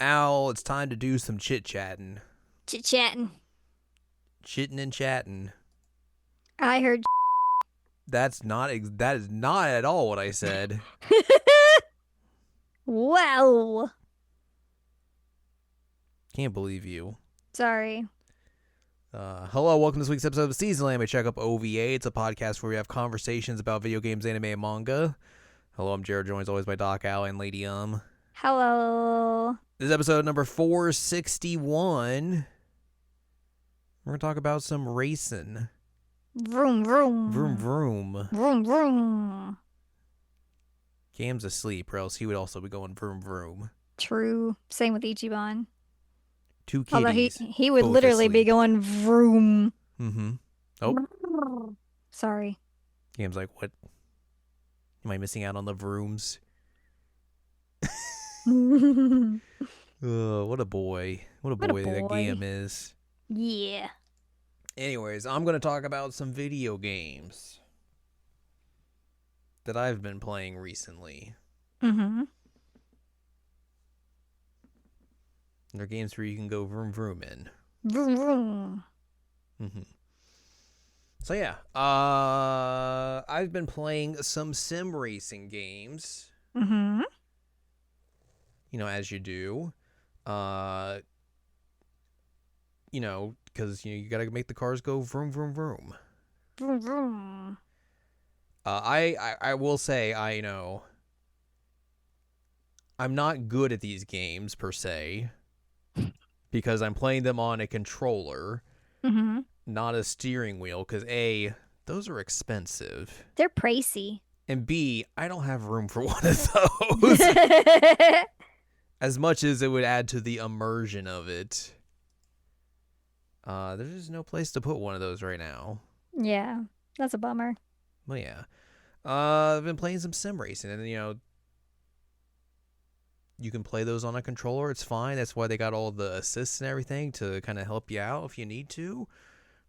Al, it's time to do some chit-chatting. Chit-chatting. Chitting and chatting. I heard. That is not at all what I said. Wow. Can't believe you. Sorry. Hello, welcome to this week's episode of Season Anime Checkup OVA. It's a podcast where we have conversations about video games, anime, and manga. Hello, I'm Jared, joined as always by Doc, Al, and Lady Hello. This is episode number 461. We're going to talk about some racing. Vroom, vroom. Vroom, vroom. Vroom, vroom. Cam's asleep, or else he would also be going vroom, vroom. True. Same with Ichiban. Two kitties. Although he would both literally be asleep. going vroom. Mm-hmm. Oh. Sorry. Cam's like, what? Am I missing out on the vrooms? What a boy. What a boy that Gam is. Yeah. Anyways, I'm going to talk about some video games that I've been playing recently. Mm-hmm. They're games where you can go vroom vroom in. Vroom, vroom. Mm-hmm. So yeah, I've been playing some sim racing games. Mm-hmm. You know, as you do. You know, because you got to make the cars go vroom vroom vroom. Vroom, vroom. I will say I'm not good at these games per se because I'm playing them on a controller, not a steering wheel. Because A, those are expensive. They're pricey. And B, I don't have room for one of those. As much as it would add to the immersion of it. There's just no place to put one of those right now. Yeah, that's a bummer. Well, yeah. I've been playing some sim racing, and you can play those on a controller. It's fine. That's why they got all the assists and everything to kind of help you out if you need to.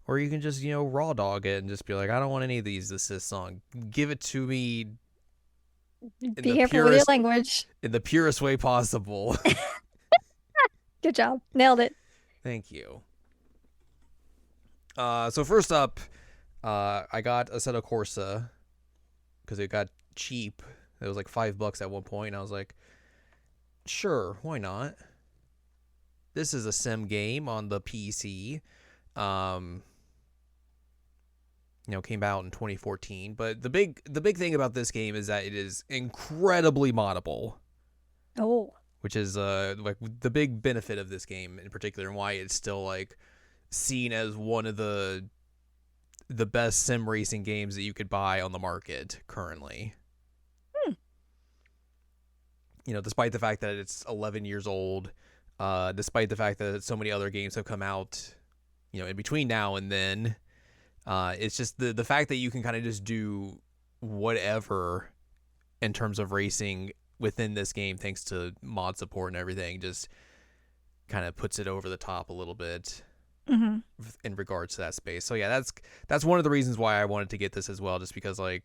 Or you can just, raw dog it and just be like, I don't want any of these assists on. Give it to me Be careful with your language. in the purest way possible. Good job. Nailed it. Thank you. So first up, I got Assetto Corsa because it got cheap. It was like $5 at one point, and I was like, sure, why not? This is a sim game on the PC. Came out in 2014. But the big thing about this game is that it is incredibly moddable. Oh. Which is like the big benefit of this game in particular, and why it's still like seen as one of the best sim racing games that you could buy on the market currently. Despite the fact that it's 11 years old, despite the fact that so many other games have come out, in between now and then, it's just the fact that you can kind of just do whatever in terms of racing within this game, thanks to mod support and everything, just kind of puts it over the top a little bit. Mm-hmm. In regards to that space. So yeah, that's one of the reasons why I wanted to get this as well, just because I've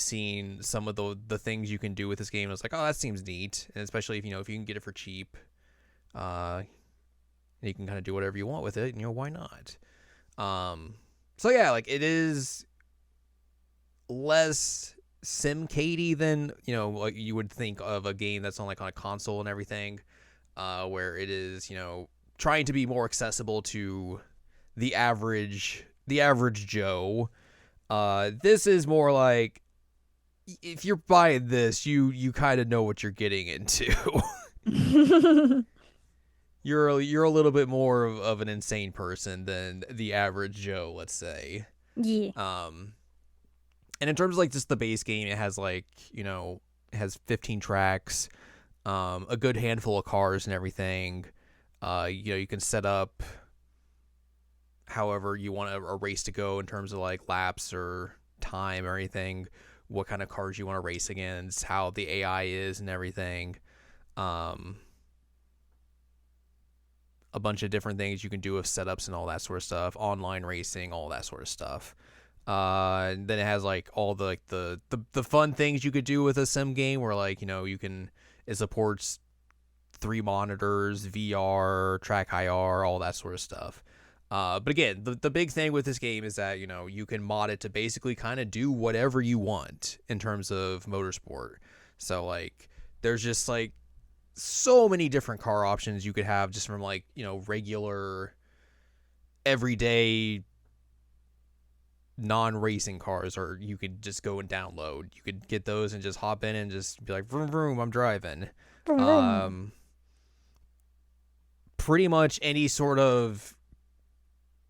seen some of the things you can do with this game. I was like, oh, that seems neat, and especially if you can get it for cheap, you can kind of do whatever you want with it. Why not? So yeah, like it is less sim-cadey than like you would think of a game that's on a console and everything, where it is trying to be more accessible to the average Joe. This is more like, if you're buying this, you kind of know what you're getting into. You're a little bit more of an insane person than the average Joe, let's say. Yeah. And in terms of just the base game, it has it has 15 tracks, a good handful of cars and everything. You can set up however you want a race to go in terms of laps or time or anything, what kind of cars you want to race against, how the AI is and everything. A bunch of different things you can do with setups and all that sort of stuff, online racing, all that sort of stuff. And then it has all the fun things you could do with a sim game where it supports 3 monitors, VR, track IR, all that sort of stuff. But again, the big thing with this game is that, you can mod it to basically kind of do whatever you want in terms of motorsport. So, like, there's just, like, so many different car options you could have just from, like, regular, everyday, non-racing cars, or you could just go and download. You could get those and just hop in and just be like, vroom, vroom, I'm driving. Vroom, vroom. Pretty much any sort of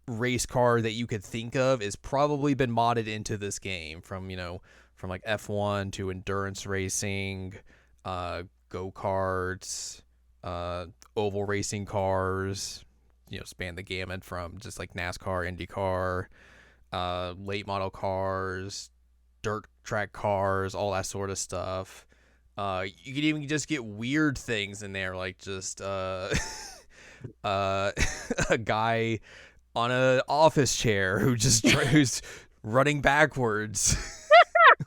race car that you could think of is probably been modded into this game, from like F1 to endurance racing, go-karts, oval racing cars, span the gamut from just like NASCAR, IndyCar, late model cars, dirt track cars, all that sort of stuff. You could even just get weird things in there, like just a guy on an office chair who's running backwards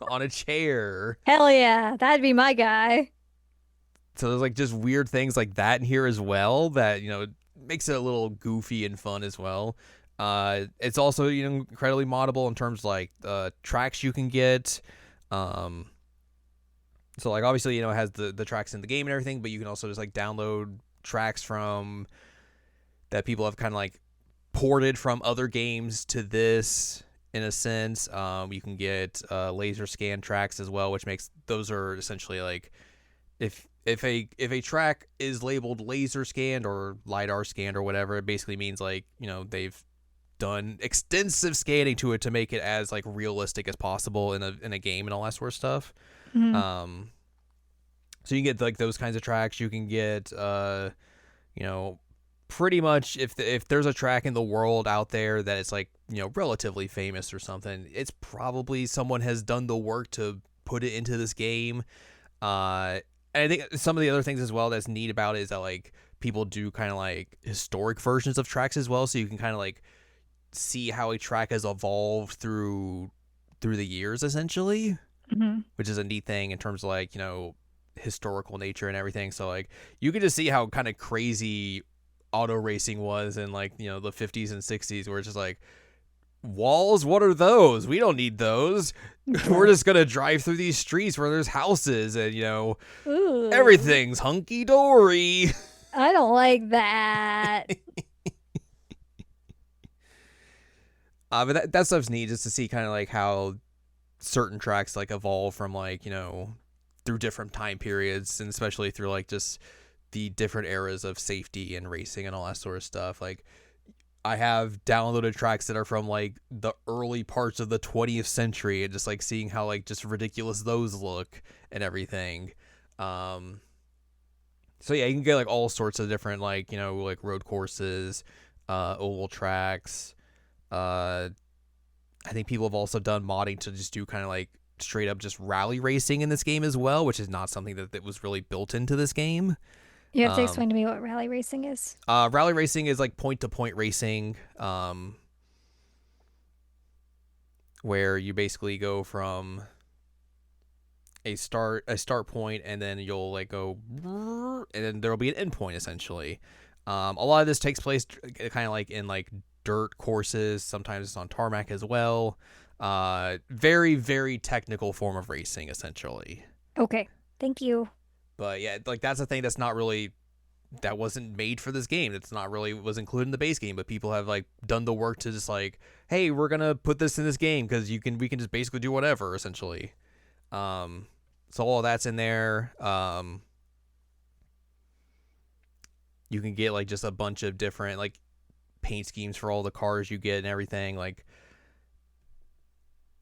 on a chair. Hell yeah, that'd be my guy. So there's like just weird things like that in here as well that makes it a little goofy and fun as well. It's also incredibly moddable in terms of like tracks you can get. So like obviously it has the tracks in the game and everything, but you can also just like download tracks from that people have kind of like ported from other games to this in a sense. You can get laser scan tracks as well, which makes those are essentially like if a track is labeled laser scanned or LiDAR scanned or whatever, it basically means like they've done extensive scanning to it to make it as like realistic as possible in a game and all that sort of stuff. Mm-hmm. So you can get like those kinds of tracks. You can get pretty much if there's a track in the world out there that is like relatively famous or something, it's probably someone has done the work to put it into this game. And I think some of the other things as well that's neat about it is that like people do kind of like historic versions of tracks as well, so you can kind of like see how a track has evolved through the years essentially. Mm-hmm. Which is a neat thing in terms of like historical nature and everything. So like you can just see how kind of crazy auto racing was in like the 50s and 60s, where it's just like, walls, what are those? We don't need those. We're just gonna drive through these streets where there's houses and Ooh, everything's hunky-dory. I don't like that. But that stuff's neat just to see kind of like how certain tracks like evolve from like through different time periods, and especially through like just the different eras of safety and racing and all that sort of stuff. Like I have downloaded tracks that are from like the early parts of the 20th century, and just like seeing how like just ridiculous those look and everything. So yeah, you can get like all sorts of different like like road courses, oval tracks. I think people have also done modding to just do kind of like straight up just rally racing in this game as well, which is not something that was really built into this game. You have to explain to me what rally racing is. Rally racing is like point-to-point racing, where you basically go from a start point, and then you'll like go, and then there'll be an end point essentially. A lot of this takes place kind of like in like dirt courses. Sometimes it's on tarmac as well. Very, very technical form of racing essentially. Okay, thank you. But yeah, like that's a thing that wasn't made for this game. It's not really was included in the base game, but people have like done the work to just like, hey, we're gonna put this in this game because we can just basically do whatever essentially. So all that's in there. You can get like just a bunch of different like paint schemes for all the cars you get and everything. Like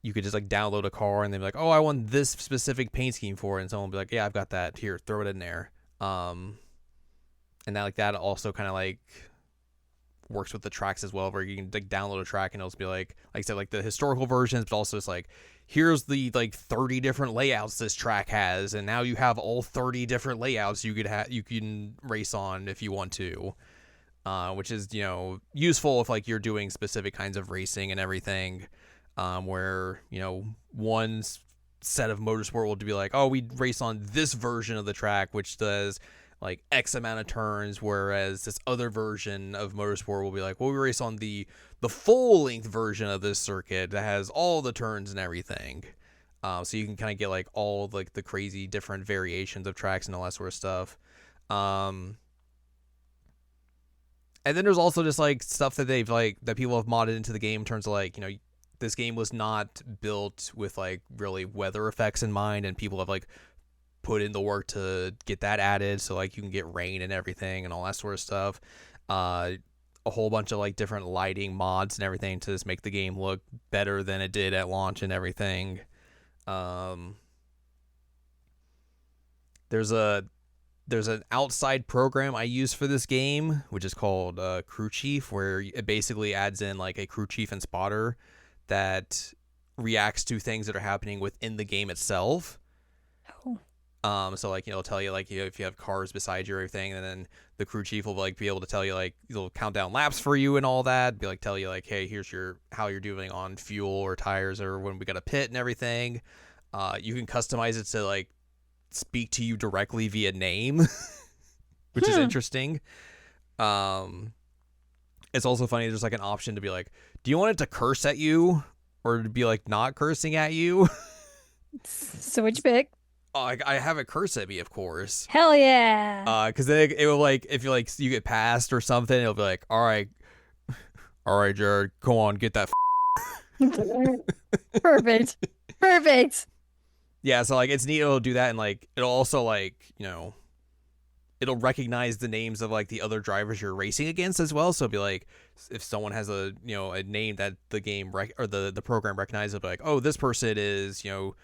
you could just like download a car and they'd be like, oh, I want this specific paint scheme for it, and someone will be like, yeah, I've got that, here, throw it in there. And that like that also kind of like works with the tracks as well, where you can like download a track and it'll be like I said, like the historical versions, but also it's like, here's the like 30 different layouts this track has, and now you have all 30 different layouts you can race on if you want to, which is useful if like you're doing specific kinds of racing and everything, where one set of motorsport will be like, oh, we race on this version of the track which does like X amount of turns, whereas this other version of Motorsport will be like, well, we race on the full length version of this circuit that has all the turns and everything. So you can kind of get like all like the crazy different variations of tracks and all that sort of stuff. And then there's also just like stuff that they've like that people have modded into the game in terms of like, you know, this game was not built with like really weather effects in mind, and people have like put in the work to get that added, so like you can get rain and everything and all that sort of stuff. A whole bunch of like different lighting mods and everything to just make the game look better than it did at launch and everything. There's an outside program I use for this game, which is called Crew Chief, where it basically adds in like a crew chief and spotter that reacts to things that are happening within the game itself. Oh. So like, you know, it'll tell you like, you know, if you have cars beside you or everything, and then the crew chief will like be able to tell you like, it'll count down laps for you and all that. Be like, tell you like, hey, here's how you're doing on fuel or tires or when we got a pit and everything. You can customize it to like speak to you directly via name, which is interesting. It's also funny. There's like an option to be like, do you want it to curse at you or to be like not cursing at you? So what'd you pick? I have it curse at me, of course. Hell yeah. Because then it will like, if you like you get passed or something, it'll be like, all right, Jared, go on, get that. Perfect. Yeah, so like it's neat. It'll do that, and like it'll also like, you know, it'll recognize the names of like the other drivers you're racing against as well. So it'll be like, if someone has a, you know, a name that the game or the program recognizes, it'll be like, oh, this person is, you know,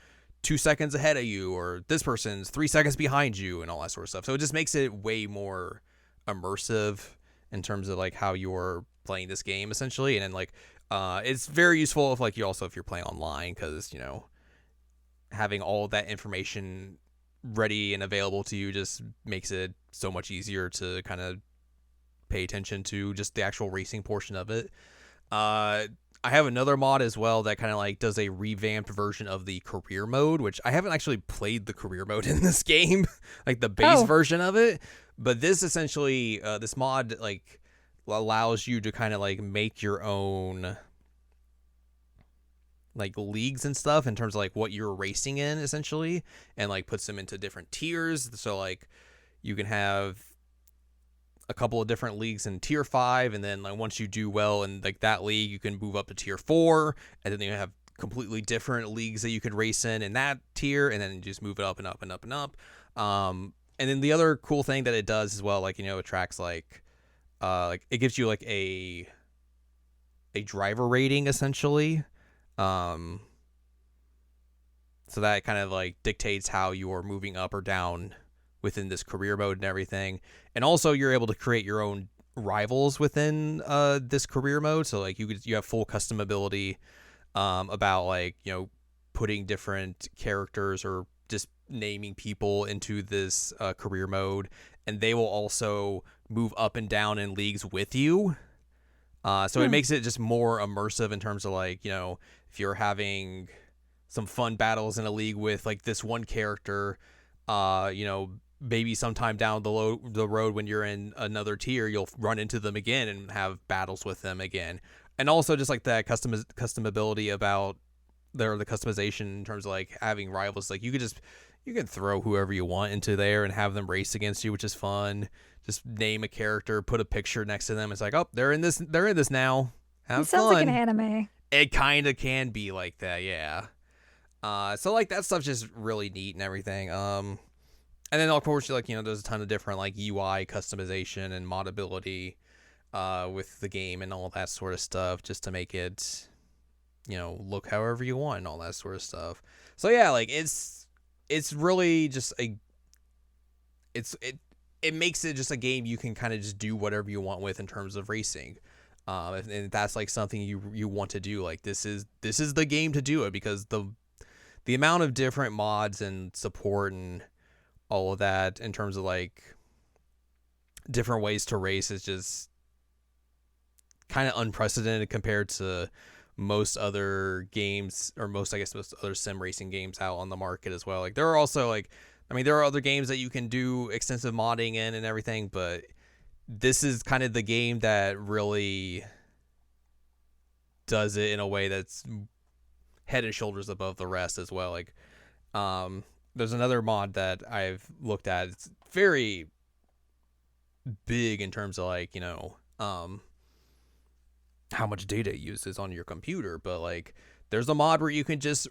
2 seconds ahead of you, or this person's 3 seconds behind you, and all that sort of stuff. So it just makes it way more immersive in terms of like how you're playing this game essentially. And then like it's very useful if like if you're playing online, because, you know, having all that information ready and available to you just makes it so much easier to kind of pay attention to just the actual racing portion of it. I have another mod as well that kind of like does a revamped version of the career mode, which I haven't actually played the career mode in this game, like the base version of it. But this essentially, this mod like allows you to kind of like make your own like leagues and stuff in terms of like what you're racing in essentially, and like puts them into different tiers. So like you can have a couple of different leagues in tier 5, and then like once you do well in like that league, you can move up to tier 4, and then you have completely different leagues that you could race in that tier, and then you just move it up and up and up and up. And then the other cool thing that it does as well, like, you know, it tracks like it gives you like a driver rating essentially. So that kind of like dictates how you're moving up or down within this career mode and everything. And also you're able to create your own rivals within this career mode. So like you have full customability about like, you know, putting different characters or just naming people into this career mode, and they will also move up and down in leagues with you. So it makes it just more immersive in terms of like, you know, if you're having some fun battles in a league with like this one character, you know, maybe sometime down the road when you're in another tier, you'll run into them again and have battles with them again. And also just like that customability about the customization in terms of like having rivals. Like you can throw whoever you want into there and have them race against you, which is fun. Just name a character, put a picture next to them. It's like, oh, they're in this now. Have It sounds fun. like an anime. It kind of can be like that, yeah. So like that stuff's just really neat and everything. And then of course, like, you know, there's a ton of different like UI customization and modability with the game and all that sort of stuff, just to make it, you know, look however you want and all that sort of stuff. So yeah, like it's really just it makes it just a game you can kind of just do whatever you want with in terms of racing. And that's like something you want to do. Like this is the game to do it, because the amount of different mods and support and all of that in terms of like different ways to race is just kind of unprecedented compared to most other games, or most other sim racing games out on the market as well. Like there are also like I mean, there are other games that you can do extensive modding in and everything, but this is kind of the game that really does it in a way that's head and shoulders above the rest as well. Like, there's another mod that I've looked at. It's very big in terms of like, how much data it uses on your computer, but like there's a mod where you can just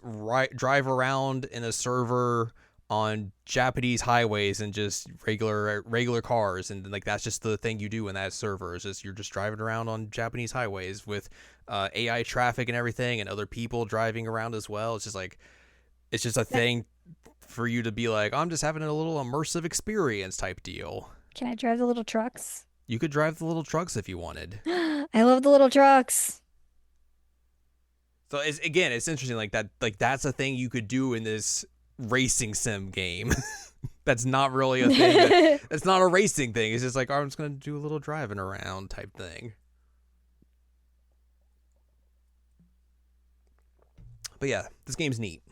drive around in a server on Japanese highways and just regular cars, and like that's just the thing you do in that server. Is just you're just driving around on Japanese highways with AI traffic and everything, and other people driving around as well. It's just a thing for you to be like, I'm just having a little immersive experience type deal. Can I drive the little trucks? You could drive the little trucks if you wanted. I love the little trucks. So it's interesting like that. Like that's a thing you could do in this racing sim game. That's not really a thing. That's not a racing thing. It's just like, oh, I'm just gonna do a little driving around type thing. But yeah, this game's neat.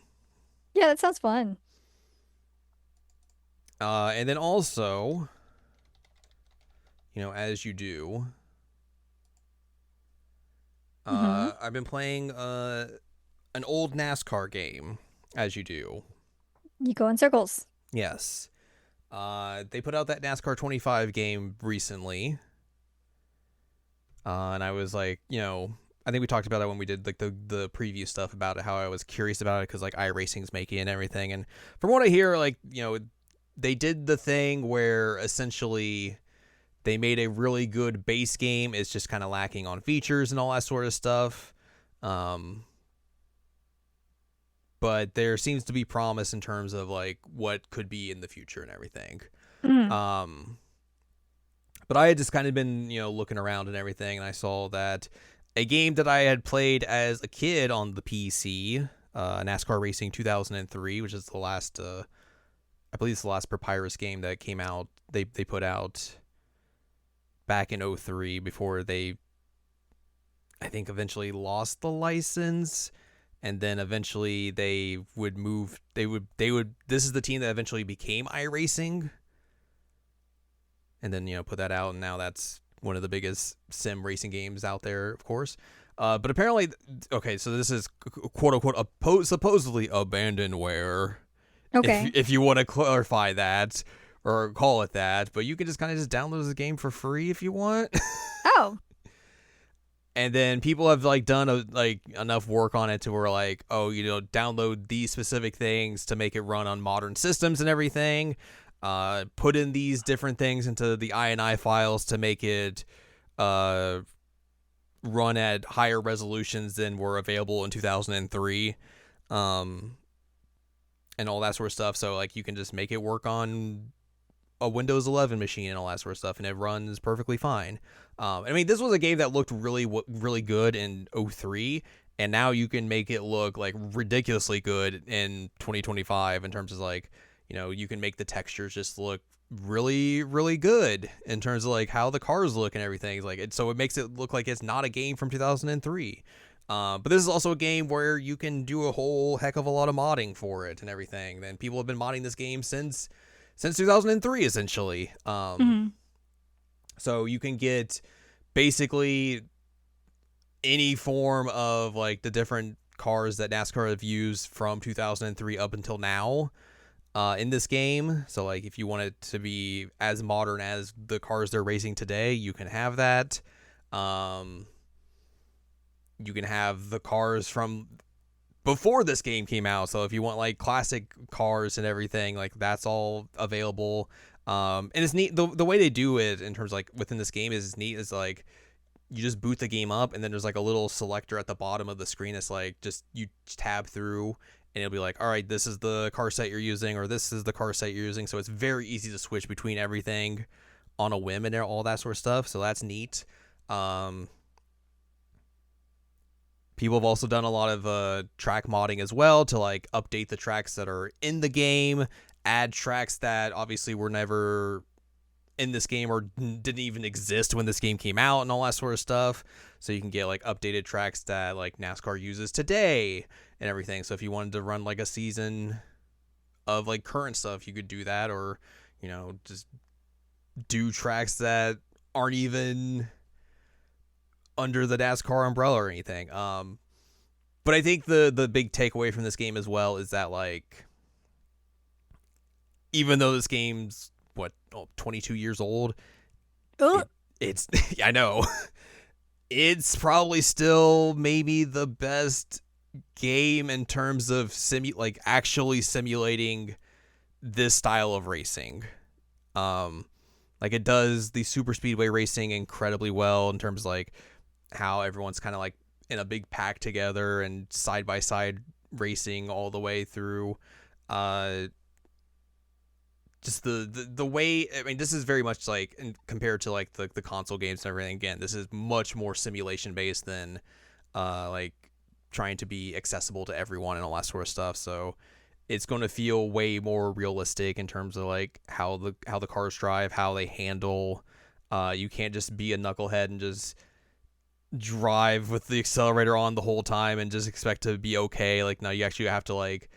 Yeah, that sounds fun. And then also, as you do, I've been playing an old NASCAR game, as you do. You go in circles. Yes. They put out that NASCAR 25 game recently. And I was like, I think we talked about that when we did like the preview stuff about it, how I was curious about it because like iRacing's making it and everything. And from what I hear, like, they did the thing where essentially they made a really good base game. It's just kind of lacking on features and all that sort of stuff. But there seems to be promise in terms of like what could be in the future and everything. Mm. But I had just kind of been, looking around and everything, and I saw that a game that I had played as a kid on the PC, NASCAR Racing 2003, which is the last, I believe it's the last Papyrus game that came out. They put out back in 2003 before they, I think, eventually lost the license. And then eventually they would move. This is the team that eventually became iRacing. And then, put that out. And now that's one of the biggest sim racing games out there, of course. But apparently, okay, so this is quote unquote supposedly abandonware. Okay. If you want to clarify that or call it that. But you can just kind of just download the game for free if you want. Oh. And then people have like done enough work on it to where like, oh, download these specific things to make it run on modern systems and everything. Put in these different things into the INI files to make it run at higher resolutions than were available in 2003. And all that sort of stuff. So like you can just make it work on a Windows 11 machine and all that sort of stuff, and it runs perfectly fine. I mean, this was a game that looked really good in 2003, and now you can make it look like ridiculously good in 2025 in terms of like, you can make the textures just look really, really good in terms of like how the cars look and everything. Like so it makes it look like it's not a game from 2003. But this is also a game where you can do a whole heck of a lot of modding for it and everything. Then people have been modding this game since 2003, essentially. So you can get basically any form of like the different cars that NASCAR have used from 2003 up until now in this game. So like if you want it to be as modern as the cars they're racing today, you can have that. You can have the cars from before this game came out. So if you want like classic cars and everything, like that's all available. And it's neat. The way they do it in terms of like within this game is neat. Is like you just boot the game up and then there's like a little selector at the bottom of the screen. It's like just you tab through and it'll be like, all right, this is the car set you're using, or this is the car set you're using. So it's very easy to switch between everything on a whim and all that sort of stuff. So that's neat. People have also done a lot of track modding as well to like update the tracks that are in the game, add tracks that obviously were never in this game or didn't even exist when this game came out and all that sort of stuff. So you can get like updated tracks that like NASCAR uses today and everything. So if you wanted to run like a season of like current stuff, you could do that, or just do tracks that aren't even under the NASCAR umbrella or anything. But I think the big takeaway from this game as well is that, like, even though this game's 22 years old, it's I know it's probably still maybe the best game in terms of actually simulating this style of racing. Like, it does the super speedway racing incredibly well in terms of like how everyone's kind of like in a big pack together and side by side racing all the way through. Just the way, I mean, this is very much like, compared to like the console games and everything. Again, this is much more simulation based than like trying to be accessible to everyone and all that sort of stuff. So it's going to feel way more realistic in terms of like how the cars drive, how they handle. You can't just be a knucklehead and just drive with the accelerator on the whole time and just expect to be okay. Like, no, you actually have to like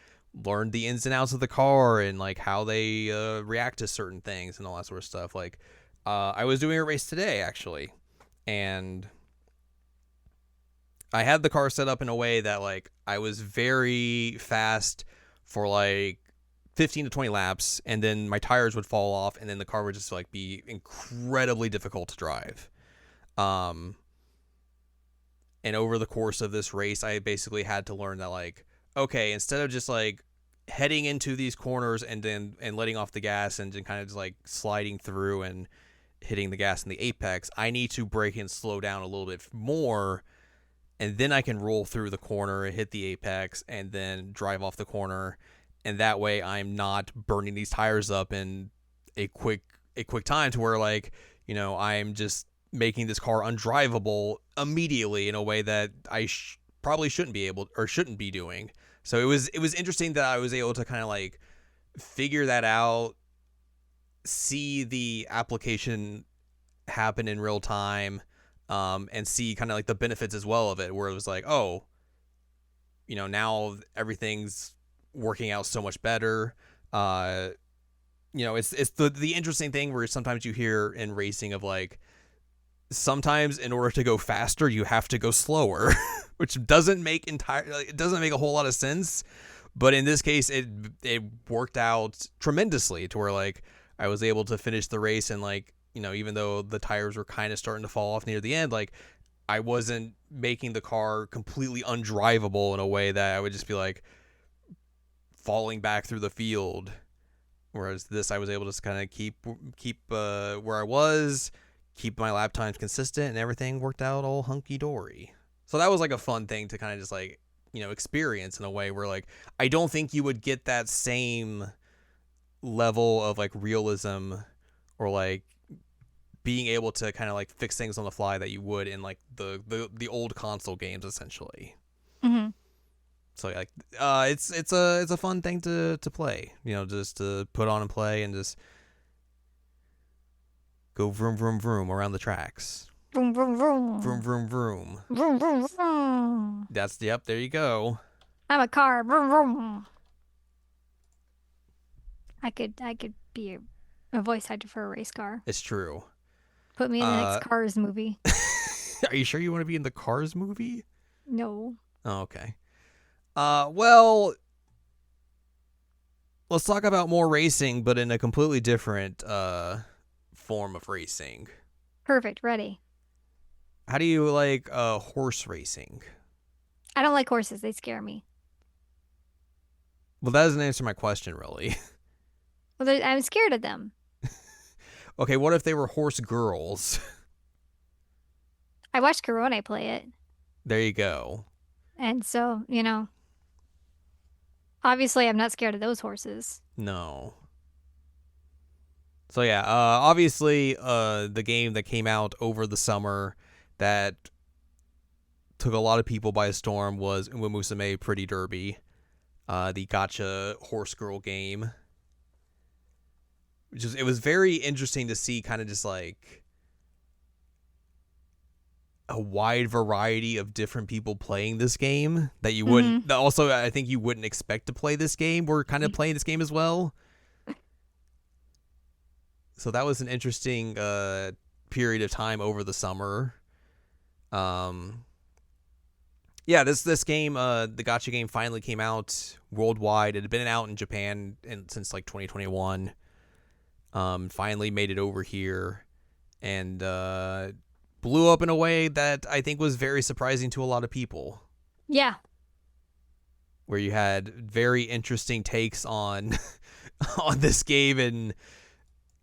learn the ins and outs of the car and like how they react to certain things and all that sort of stuff. Like, I was doing a race today actually, and I had the car set up in a way that like I was very fast for like 15 to 20 laps, and then my tires would fall off, and then the car would just like be incredibly difficult to drive. And over the course of this race, I basically had to learn that, like, okay, instead of just like heading into these corners and letting off the gas and kind of just like sliding through and hitting the gas in the apex, I need to brake and slow down a little bit more, and then I can roll through the corner and hit the apex and then drive off the corner. And that way I'm not burning these tires up in a quick time to where, like, I'm just making this car undrivable immediately in a way that I probably shouldn't be doing. So it was interesting that I was able to kind of like figure that out, see the application happen in real time, and see kind of like the benefits as well of it, where it was like, oh, now everything's working out so much better. It's the interesting thing where sometimes you hear in racing of like, sometimes in order to go faster you have to go slower, which doesn't make a whole lot of sense. But in this case, it worked out tremendously to where like I was able to finish the race, and like, even though the tires were kind of starting to fall off near the end, like I wasn't making the car completely undrivable in a way that I would just be like falling back through the field. Whereas this, I was able to kind of keep where I was, keep my lap times consistent, and everything worked out all hunky-dory. So that was like a fun thing to kind of just like, experience in a way where like I don't think you would get that same level of like realism or like being able to kind of like fix things on the fly that you would in like the old console games essentially. Mm-hmm. So like it's a fun thing to play, just to put on and play and just go vroom vroom vroom around the tracks. Vroom, vroom, vroom. Vroom vroom vroom. Vroom, vroom, vroom. Yep, there you go. I'm a car. Vroom, vroom. I could be a voice actor for a race car. It's true. Put me in the next Cars movie. Are you sure you want to be in the Cars movie? No. Oh, okay. Well, let's talk about more racing, but in a completely different form of racing. Perfect. Ready. How do you like horse racing? I don't like horses. They scare me. Well, that doesn't answer my question, really. Well, I'm scared of them. Okay, what if they were horse girls? I watched Corona play it. There you go. And so, obviously I'm not scared of those horses. No. So yeah, obviously the game that came out over the summer that took a lot of people by storm was Umamusume Pretty Derby, the gacha horse girl game. It was very interesting to see kind of just like a wide variety of different people playing this game that you Mm-hmm. wouldn't. Also, I think you wouldn't expect to play this game. We're kind of playing this game as well. So that was an interesting period of time over the summer. Yeah, this game, the gacha game, finally came out worldwide. It had been out in Japan since like 2021. Finally made it over here, and blew up in a way that I think was very surprising to a lot of people. Yeah. Where you had very interesting takes on on this game and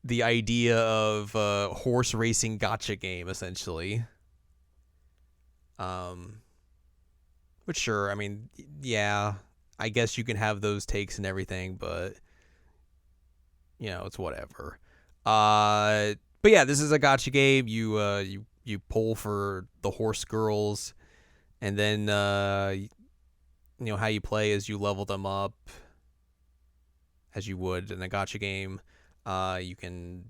the idea of horse racing gacha game, essentially. Which, sure, I mean, yeah, I guess you can have those takes and everything, but it's whatever. But yeah, this is a gacha game. You pull for the horse girls, and then how you play is you level them up as you would in a gacha game. You can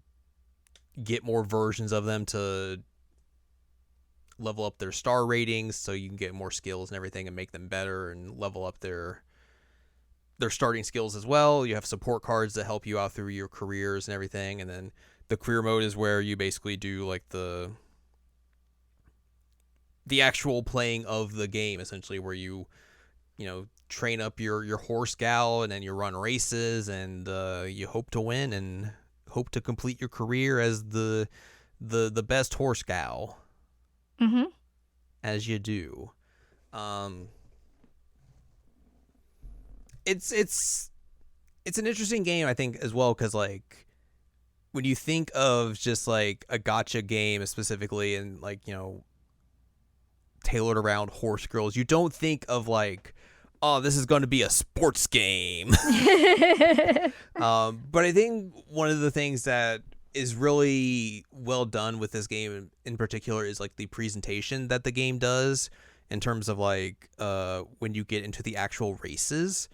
get more versions of them to level up their star ratings, so you can get more skills and everything and make them better and level up their starting skills as well. You have support cards that help you out through your careers and everything, and then the career mode is where you basically do like the actual playing of the game, essentially, where you train up your horse gal, and then you run races, and you hope to win and hope to complete your career as the best horse gal. Mm-hmm. As you do. It's an interesting game, I think, as well, because like when you think of just like a gacha game specifically, and like tailored around horse girls, you don't think of like, oh, this is going to be a sports game. But I think one of the things that is really well done with this game in particular is like the presentation that the game does in terms of like when you get into the actual races,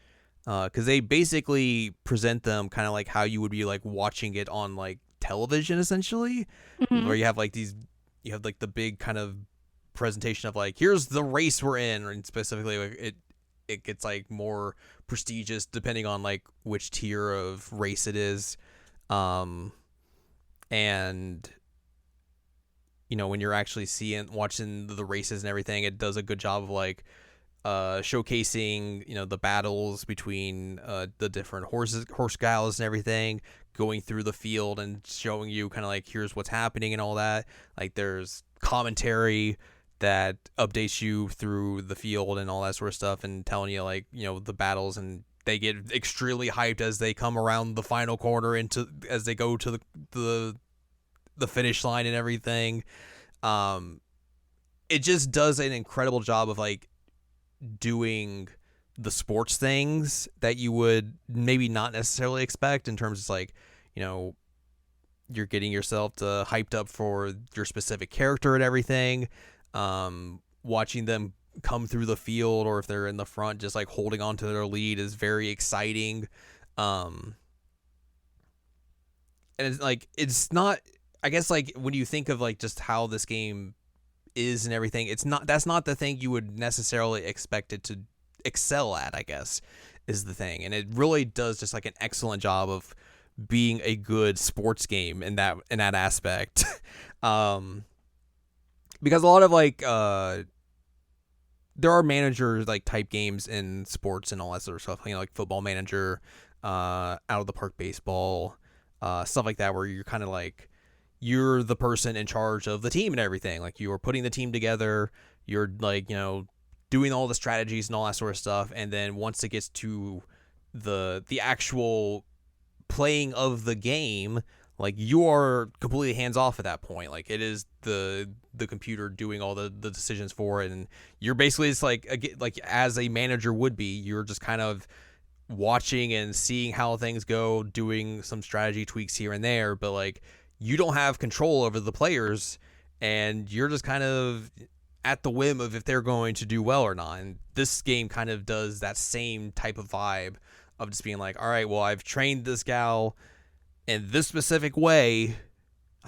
because they basically present them kind of like how you would be like watching it on like television, essentially. Mm-hmm. Where you have like the big kind of presentation of like, here's the race we're in, and specifically like it gets like more prestigious depending on like which tier of race it is. And when you're actually watching the races and everything, it does a good job of like showcasing the battles between the different horse gals and everything, going through the field and showing you kind of like, here's what's happening and all that. Like there's commentary that updates you through the field and all that sort of stuff, and telling you like the battles, and they get extremely hyped as they come around the final corner as they go to the finish line and everything. It just does an incredible job of like doing the sports things that you would maybe not necessarily expect, in terms of like you're getting yourself hyped up for your specific character and everything. Watching them come through the field, or if they're in the front, just like holding on to their lead, is very exciting. And it's like, it's not, I guess like when you think of like just how this game is and everything, that's not the thing you would necessarily expect it to excel at, I guess, is the thing. And it really does just like an excellent job of being a good sports game in that aspect. Because a lot of like there are manager like type games in sports and all that sort of stuff, like Football Manager, Out of the Park Baseball, stuff like that, where you're kind of like, you're the person in charge of the team and everything. Like you're putting the team together, you're like doing all the strategies and all that sort of stuff, and then once it gets to the actual playing of the game, like you are completely hands off at that point. Like it is the computer doing all the decisions for it, and you're basically just like as a manager would be, you're just kind of watching and seeing how things go, doing some strategy tweaks here and there, but like you don't have control over the players, and you're just kind of at the whim of if they're going to do well or not. And this game kind of does that same type of vibe of just being like, all right, well, I've trained this gal in this specific way.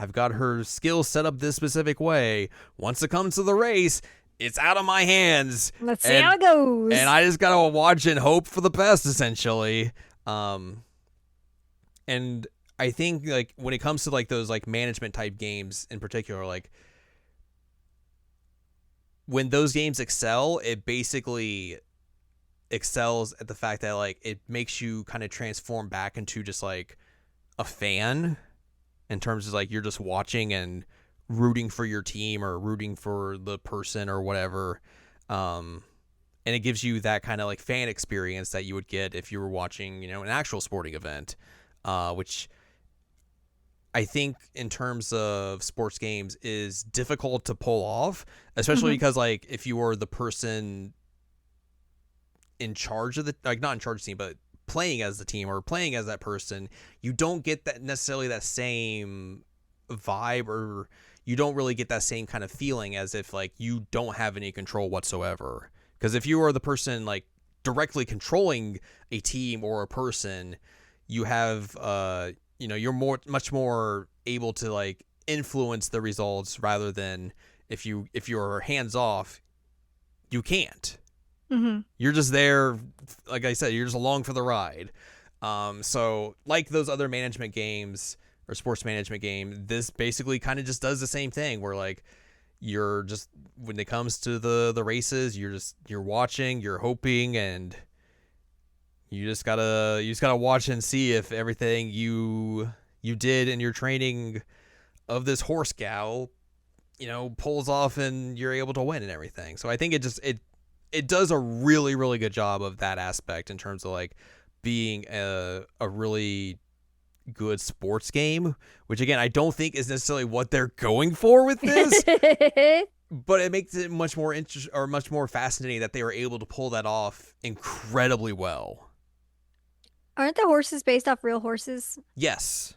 I've got her skills set up this specific way. Once it comes to the race, it's out of my hands. Let's see how it goes. And I just gotta watch and hope for the best, essentially. And I think like when it comes to like those like management type games in particular, like when those games excel, it basically excels at the fact that like it makes you kind of transform back into just like a fan in terms of like you're just watching and rooting for your team or rooting for the person or whatever. And it gives you that kind of like fan experience that you would get if you were watching, an actual sporting event, which I think in terms of sports games is difficult to pull off, especially because like if you were the person in charge of the, like not in charge of the team, but playing as the team or playing as that person, you don't get that necessarily that same vibe, or you don't really get that same kind of feeling as if like you don't have any control whatsoever. Because if you are the person like directly controlling a team or a person, you have you're much more able to like influence the results, rather than if you're hands off, you can't. You're just there, like I said, you're just along for the ride. So like those other management games or sports management game, this basically kind of just does the same thing, where like you're just, when it comes to the races, you're watching, you're hoping, and you just gotta watch and see if everything you did in your training of this horse gal, pulls off and you're able to win and everything. So I think it does a really, really good job of that aspect in terms of like being a really good sports game, which again I don't think is necessarily what they're going for with this. But it makes it much more interesting, or much more fascinating, that they were able to pull that off incredibly well. Aren't the horses based off real horses? Yes.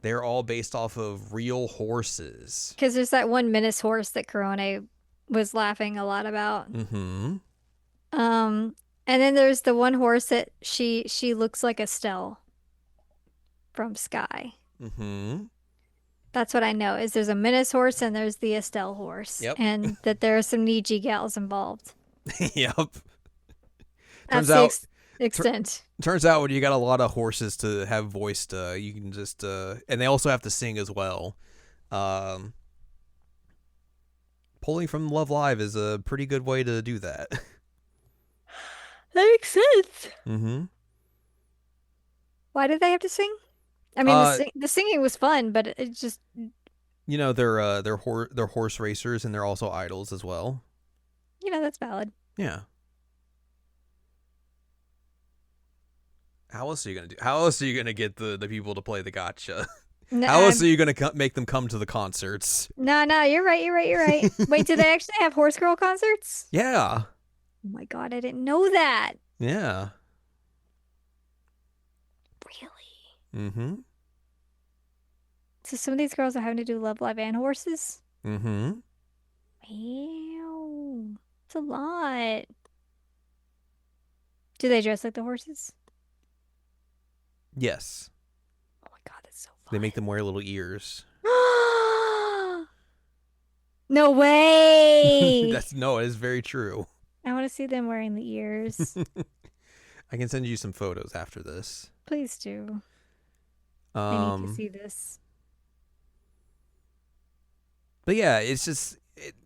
They're all based off of real horses. Because there's that one menace horse that Corona was laughing a lot about. And then there's the one horse that she looks like Estelle from Sky. That's what I know, is there's a menace horse and there's the Estelle horse. Yep. And that there are some Niji gals involved. Yep. Turns out when you got a lot of horses to have voiced, you can just and they also have to sing as well. Pulling from Love Live is a pretty good way to do that. That makes sense. Why did they have to sing? I mean, the singing was fun, but it just, they're horse racers, and they're also idols as well. That's valid. Yeah. How else are you gonna get the people to play the gotcha? No, how else are you gonna make them come to the concerts? No, you're right. Wait, do they actually have horse girl concerts? Yeah. Oh my god, I didn't know that. Yeah. Really? So some of these girls are having to do Love Live and horses? Wow. It's a lot. Do they dress like the horses? Yes. Oh my god, that's so fun. They make them wear little ears. No way. It is very true. I want to see them wearing the ears. I can send you some photos after this. Please do. I need to see this. But yeah, it's just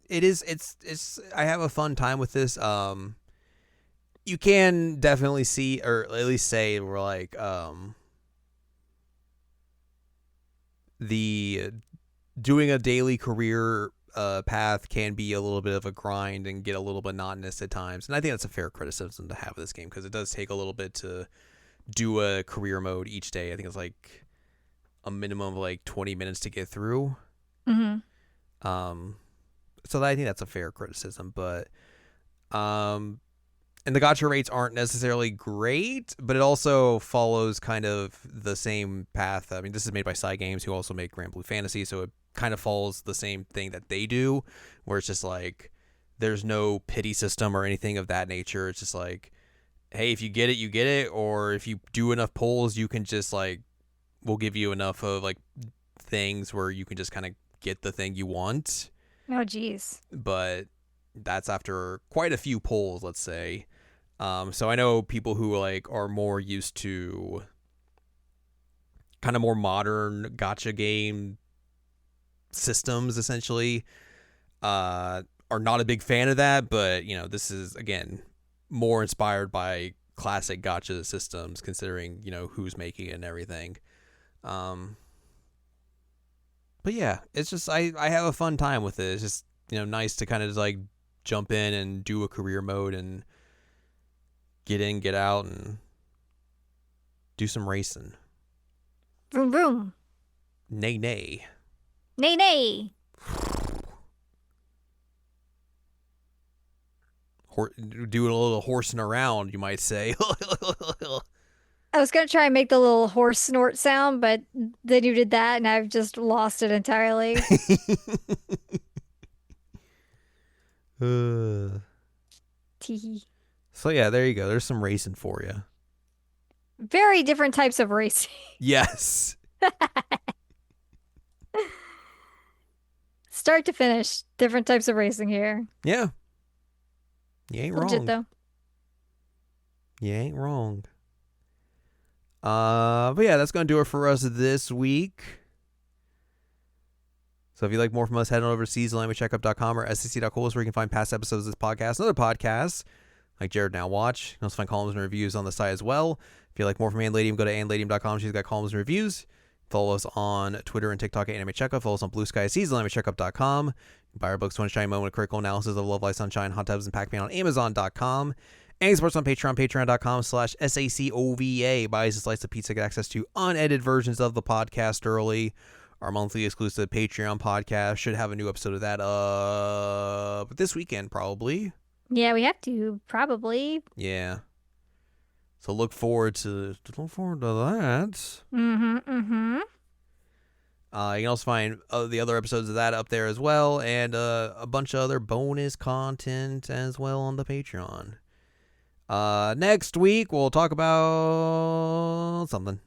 it's I have a fun time with this. You can definitely see, or at least say, we're like the doing a daily career path can be a little bit of a grind and get a little bit monotonous at times. And I think that's a fair criticism to have of this game, because it does take a little bit to do a career mode each day. I think it's like a minimum of like 20 minutes to get through. So I think that's a fair criticism, but and the gacha rates aren't necessarily great, but it also follows kind of the same path. I mean, this is made by Psy Games, who also make Grand Blue Fantasy, so it kind of follows the same thing that they do, where it's just like there's no pity system or anything of that nature. It's just like, hey, if you get it, you get it, or if you do enough pulls, you can just like, we'll give you enough of like things where you can just kind of get the thing you want. Oh, geez. But that's after quite a few polls, let's say. So I know people who like are more used to kind of more modern gacha game systems, essentially, are not a big fan of that. But this is again more inspired by classic gacha systems, considering who's making it and everything. But yeah, it's just I have a fun time with it. It's just nice to kind of just like jump in and do a career mode and get in, get out, and do some racing. Vroom, vroom. Nay, nay. Nay, nay. Doing a little horsing around, you might say. I was going to try and make the little horse snort sound, but then you did that, and I've just lost it entirely. Tee. So yeah, there you go. There's some racing for you. Very different types of racing. Yes. Start to finish, different types of racing here. Yeah. You ain't Legit, wrong. though. You ain't wrong. But yeah, that's going to do it for us this week. So if you'd like more from us, head on over to seasonlanguagecheckup.com or scc.cool, where you can find past episodes of this podcast and other podcasts like Jared Now Watch. You can also find columns and reviews on the site as well. If you'd like more from Ann Ladium, go to annladium.com. She's got columns and reviews. Follow us on Twitter and TikTok at Anime Checkup. Follow us on Blue Sky at seasonlanguagecheckup.com. Buy our books, One Shiny Moment, with critical analysis of Love Life, Sunshine, Hot Tubs, and Pac-Man on Amazon.com. And support us on Patreon, patreon.com/SACOVA. Buy us a slice of pizza, get access to unedited versions of the podcast early. Our monthly exclusive Patreon podcast should have a new episode of that this weekend, probably. Yeah, we have to, probably. Yeah. So look forward to that. Mm-hmm, mm-hmm. You can also find the other episodes of that up there as well, and a bunch of other bonus content as well on the Patreon. Next week, we'll talk about something.